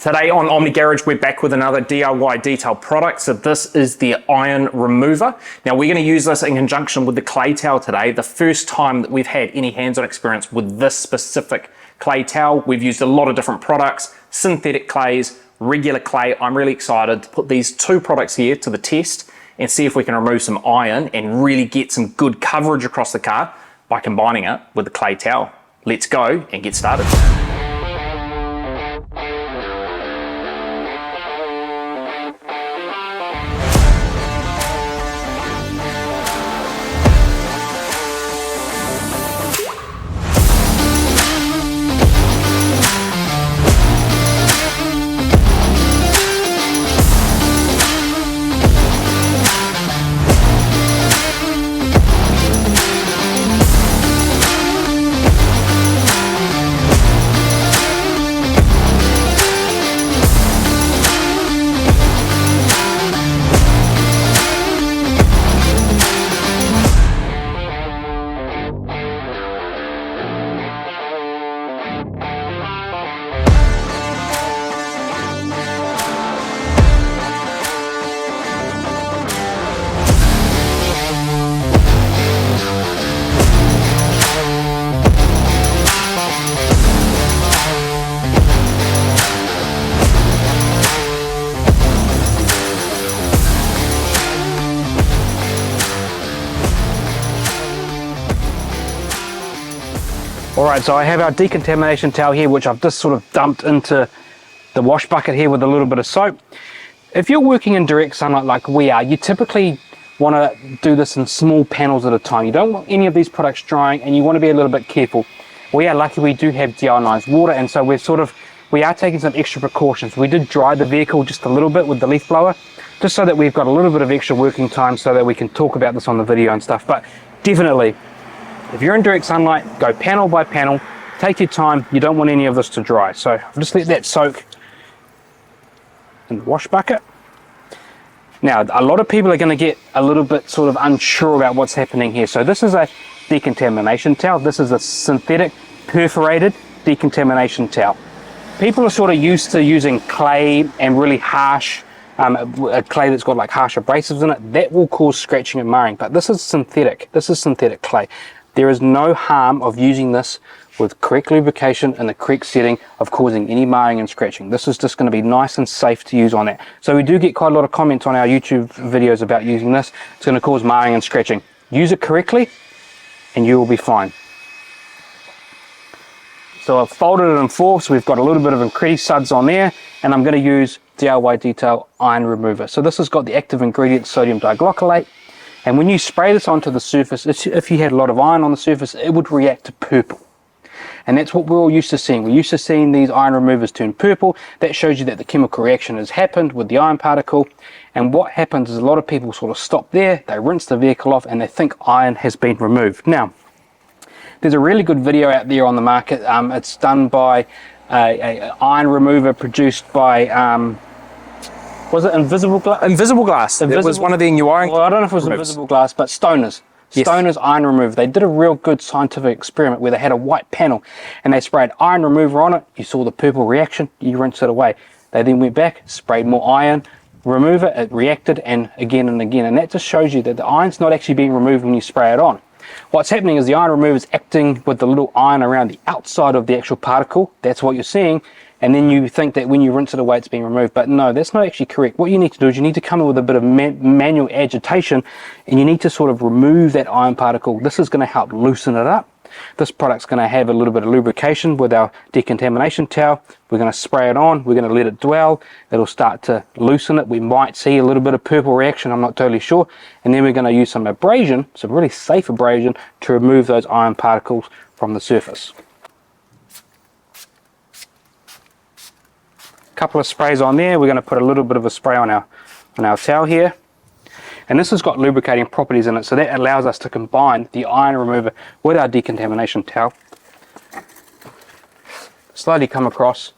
Today on Omni Garage, we're back with another DIY detail product. So this is the iron remover. Now we're going to use this in conjunction with the clay towel today. The first time that we've had any hands-on experience with this specific clay towel. We've used a lot of different products, synthetic clays, regular clay. I'm really excited to put these two products here to the test and see if we can remove some iron and really get some good coverage across the car by combining it with the clay towel. Let's go and get started. Alright, so I have our decontamination towel here, which I've just sort of dumped into the wash bucket here with a little bit of soap. If you're working in direct sunlight like we are, you typically want to do this in small panels at a time. You don't want any of these products drying, and you want to be a little bit careful. We are lucky we do have deionized water, and so we are taking some extra precautions. We did dry the vehicle just a little bit with the leaf blower, just so that we've got a little bit of extra working time so that we can talk about this on the video and stuff. But definitely, if you're in direct sunlight, go panel by panel, take your time. You don't want any of this to dry. So I'll just let that soak in the wash bucket. Now, a lot of people are going to get a little bit sort of unsure about what's happening here. So this is a decontamination towel. This is a synthetic perforated decontamination towel. People are sort of used to using clay and really harsh, a clay that's got like harsh abrasives in it. That will cause scratching and marring, but this is synthetic. This is synthetic clay. There is no harm of using this with correct lubrication and the correct setting of causing any marring and scratching. This is just going to be nice and safe to use on that. So we do get quite a lot of comments on our YouTube videos about using this. It's going to cause marring and scratching. Use it correctly and you will be fine. So I've folded it in four, so we've got a little bit of incredibly suds on there, and I'm going to use DIY Detail Iron Remover. So this has got the active ingredient sodium diglycolate. And when you spray this onto the surface, if you had a lot of iron on the surface, it would react to purple. And that's what we're all used to seeing. We're used to seeing these iron removers turn purple. That shows you that the chemical reaction has happened with the iron particle. And what happens is a lot of people sort of stop there, they rinse the vehicle off, and they think iron has been removed. Now, there's a really good video out there on the market. It's done by an iron remover produced by... was it Invisible Glass? Invisible Glass. It was one of the new iron. Well, I don't know if it was Invisible Glass, but Stoners. Yes. Stoners iron remover. They did a real good scientific experiment where they had a white panel and they sprayed iron remover on it. You saw the purple reaction. You rinsed it away. They then went back, sprayed more iron remover. It reacted and again. And that just shows you that the iron's not actually being removed when you spray it on. What's happening is the iron remover is acting with the little iron around the outside of the actual particle. That's what you're seeing. And then you think that when you rinse it away, it's being removed. But no, that's not actually correct. What you need to do is you need to come in with a bit of manual agitation, and you need to sort of remove that iron particle. This is going to help loosen it up. This product's going to have a little bit of lubrication with our decontamination towel. We're going to spray it on. We're going to let it dwell. It'll start to loosen it. We might see a little bit of purple reaction. I'm not totally sure. And then we're going to use some abrasion, some really safe abrasion, to remove those iron particles from the surface. Couple of sprays on there. We're going to put a little bit of a spray on our towel here, and this has got lubricating properties in it, so that allows us to combine the iron remover with our decontamination towel. Slowly come across,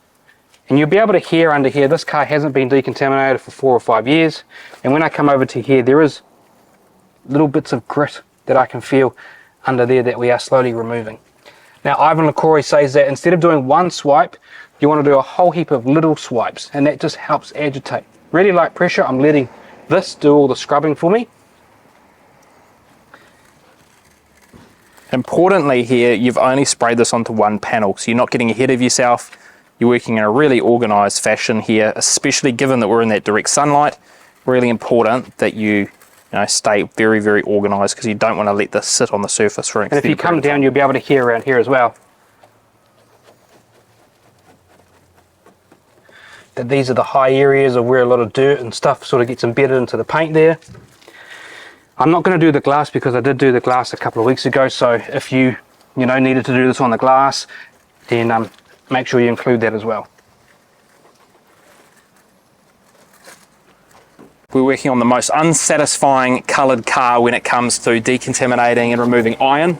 and you'll be able to hear under here, this car hasn't been decontaminated for 4 or 5 years, and when I come over to here, there is little bits of grit that I can feel under there that we are slowly removing. Now, Ivan LaCroix says that instead of doing one swipe, you want to do a whole heap of little swipes, and that just helps agitate. Really light pressure, I'm letting this do all the scrubbing for me. Importantly here, you've only sprayed this onto one panel, so you're not getting ahead of yourself. You're working in a really organized fashion here, especially given that we're in that direct sunlight. Really important that you stay very, very organized, because you don't want to let this sit on the surface for an extended And if you come down, you'll be able to hear around here as well that these are the high areas of where a lot of dirt and stuff sort of gets embedded into the paint there. I'm not going to do the glass because I did do the glass a couple of weeks ago, so if you needed to do this on the glass, then make sure you include that as well. We're working on the most unsatisfying coloured car when it comes to decontaminating and removing iron.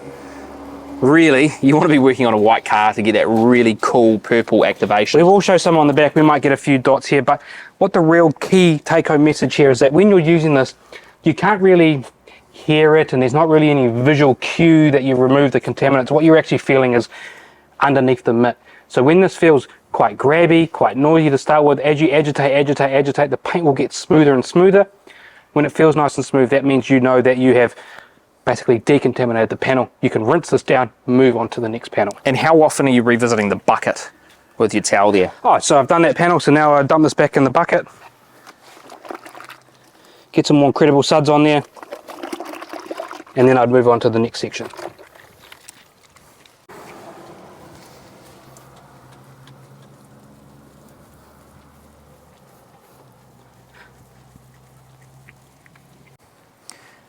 Really, you want to be working on a white car to get that really cool purple activation. We will show some on the back. We might get a few dots here, but what the real key take-home message here is that when you're using this, you can't really hear it, and there's not really any visual cue that you remove the contaminants. What you're actually feeling is underneath the mitt. So when this feels quite grabby, quite noisy to start with, as you agitate, the paint will get smoother and smoother. When it feels nice and smooth, that means you know that you have basically decontaminated the panel. You can rinse this down, move on to the next panel. And how often are you revisiting the bucket with your towel there? Oh, so I've done that panel, so now I dump this back in the bucket. Get some more incredible suds on there, and then I'd move on to the next section.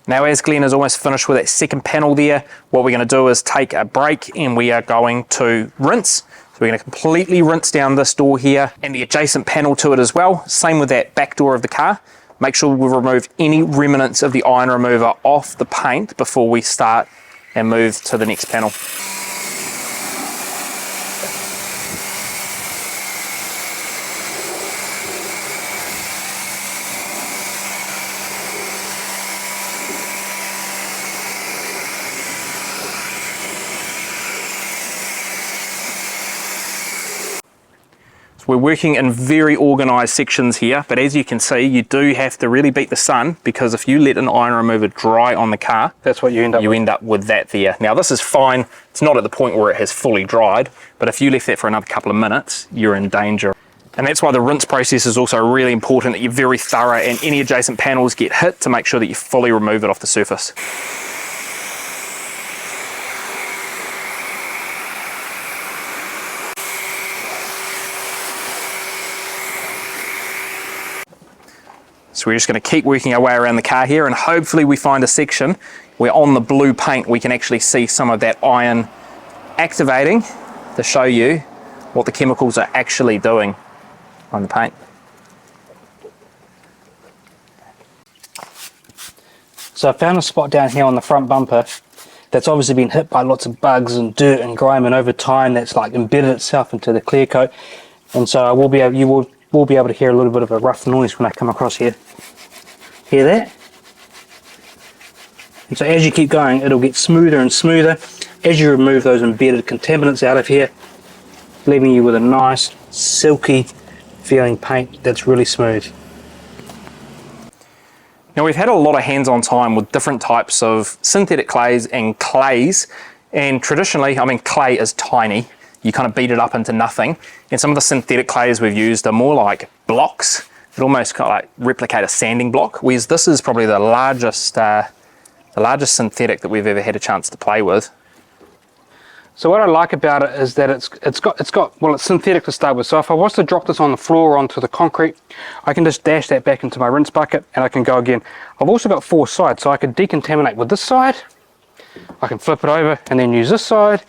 Now, as Glenn is almost finished with that second panel there, what we're going to do is take a break and we are going to rinse. So we're going to completely rinse down this door here and the adjacent panel to it as well. Same with that back door of the car. Make sure we remove any remnants of the iron remover off the paint before we start and move to the next panel. We're working in very organised sections here, but as you can see, you do have to really beat the sun, because if you let an iron remover dry on the car, that's what you end up with that there. Now this is fine, it's not at the point where it has fully dried, but if you left that for another couple of minutes, you're in danger. And that's why the rinse process is also really important, that you're very thorough and any adjacent panels get hit to make sure that you fully remove it off the surface. So we're just going to keep working our way around the car here, and hopefully we find a section where on the blue paint we can actually see some of that iron activating to show you what the chemicals are actually doing on the paint. So I found a spot down here on the front bumper that's obviously been hit by lots of bugs and dirt and grime, and over time that's like embedded itself into the clear coat. And so you will be able to hear a little bit of a rough noise when I come across here. Hear that? And so as you keep going, it'll get smoother and smoother as you remove those embedded contaminants out of here, leaving you with a nice silky feeling paint that's really smooth. Now we've had a lot of hands-on time with different types of synthetic clays, and traditionally, I mean, clay is tiny. You kind of beat it up into nothing. And some of the synthetic clays we've used are more like blocks. It almost kind of like replicate a sanding block, whereas this is probably the largest synthetic that we've ever had a chance to play with. So what I like about it is that it's synthetic to start with. So if I was to drop this on the floor onto the concrete, I can just dash that back into my rinse bucket and I can go again. I've also got 4 sides, so I could decontaminate with this side. I can flip it over and then use this side.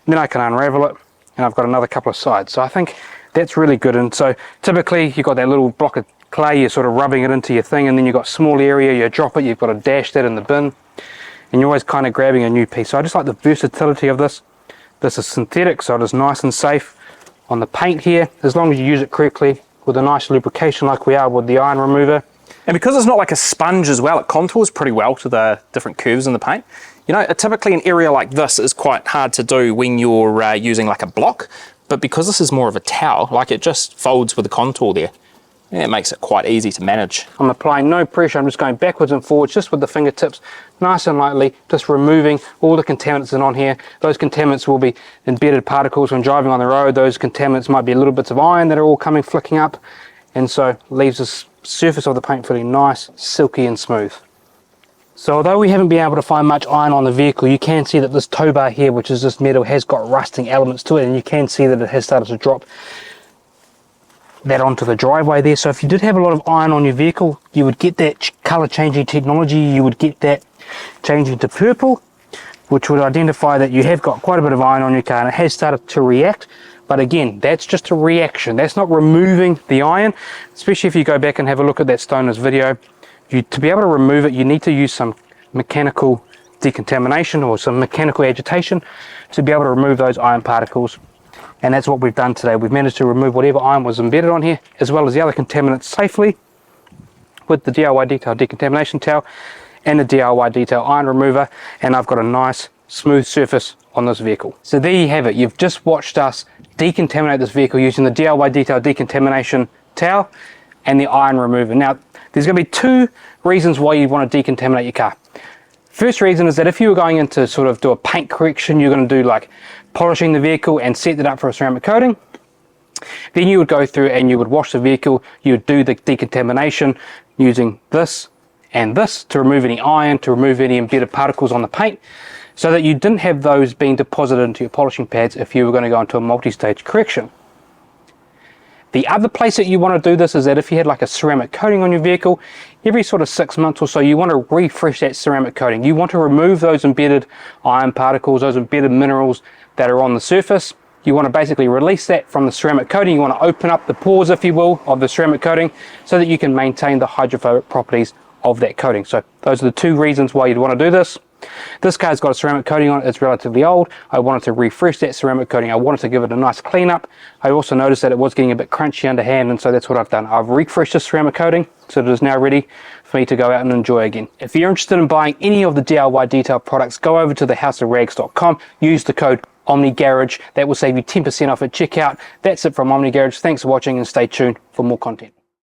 Then I can unravel it, and I've got another couple of sides. So I think that's really good. And so typically you've got that little block of clay, you're sort of rubbing it into your thing, and then you've got a small area, you drop it, you've got to dash that in the bin, and you're always kind of grabbing a new piece. So I just like the versatility of this. This is synthetic, so it is nice and safe on the paint here, as long as you use it correctly with a nice lubrication like we are with the iron remover. And because it's not like a sponge as well, it contours pretty well to the different curves in the paint. You know, typically an area like this is quite hard to do when you're using like a block, But because this is more of a towel, like it just folds with the contour there, it makes it quite easy to manage. I'm applying no pressure, I'm just going backwards and forwards just with the fingertips, nice and lightly, just removing all the contaminants that are on here. Those contaminants will be embedded particles when driving on the road. Those contaminants might be little bits of iron that are all coming flicking up, and so leaves the surface of the paint feeling nice, silky and smooth. So although we haven't been able to find much iron on the vehicle, you can see that this tow bar here, which is this metal, has got rusting elements to it, and you can see that it has started to drop that onto the driveway there. So if you did have a lot of iron on your vehicle, you would get that color changing technology, you would get that changing to purple, which would identify that you have got quite a bit of iron on your car and it has started to react. But again, that's just a reaction, that's not removing the iron. Especially if you go back and have a look at that Stoner's video, to be able to remove it, you need to use some mechanical decontamination or some mechanical agitation to be able to remove those iron particles. And that's what we've done today. We've managed to remove whatever iron was embedded on here, as well as the other contaminants safely with the DIY Detail Decontamination Towel and the DIY Detail Iron Remover. And I've got a nice smooth surface on this vehicle. So there you have it. You've just watched us decontaminate this vehicle using the DIY Detail Decontamination Towel and the Iron Remover. Now, there's going to be two reasons why you want to decontaminate your car. First reason is that if you were going in to sort of do a paint correction, you're going to do like polishing the vehicle and set it up for a ceramic coating, then you would go through and you would wash the vehicle, you would do the decontamination using this and this to remove any iron, to remove any embedded particles on the paint, so that you didn't have those being deposited into your polishing pads if you were going to go into a multi-stage correction. The other place that you want to do this is that if you had like a ceramic coating on your vehicle, every sort of 6 months or so, you want to refresh that ceramic coating. You want to remove those embedded iron particles, those embedded minerals that are on the surface. You want to basically release that from the ceramic coating. You want to open up the pores, if you will, of the ceramic coating so that you can maintain the hydrophobic properties of that coating. So those are the two reasons why you'd want to do this. This car's got a ceramic coating on it, it's relatively old. I wanted to refresh that ceramic coating, I wanted to give it a nice clean up. I also noticed that it was getting a bit crunchy underhand, and so that's what I've done. I've refreshed the ceramic coating so that it is now ready for me to go out and enjoy again. If you're interested in buying any of the DIY Detail products, go over to thehouseofrags.com, use the code OMNIGARAGE, that will save you 10% off at checkout. That's it from Omni Garage. Thanks for watching and stay tuned for more content.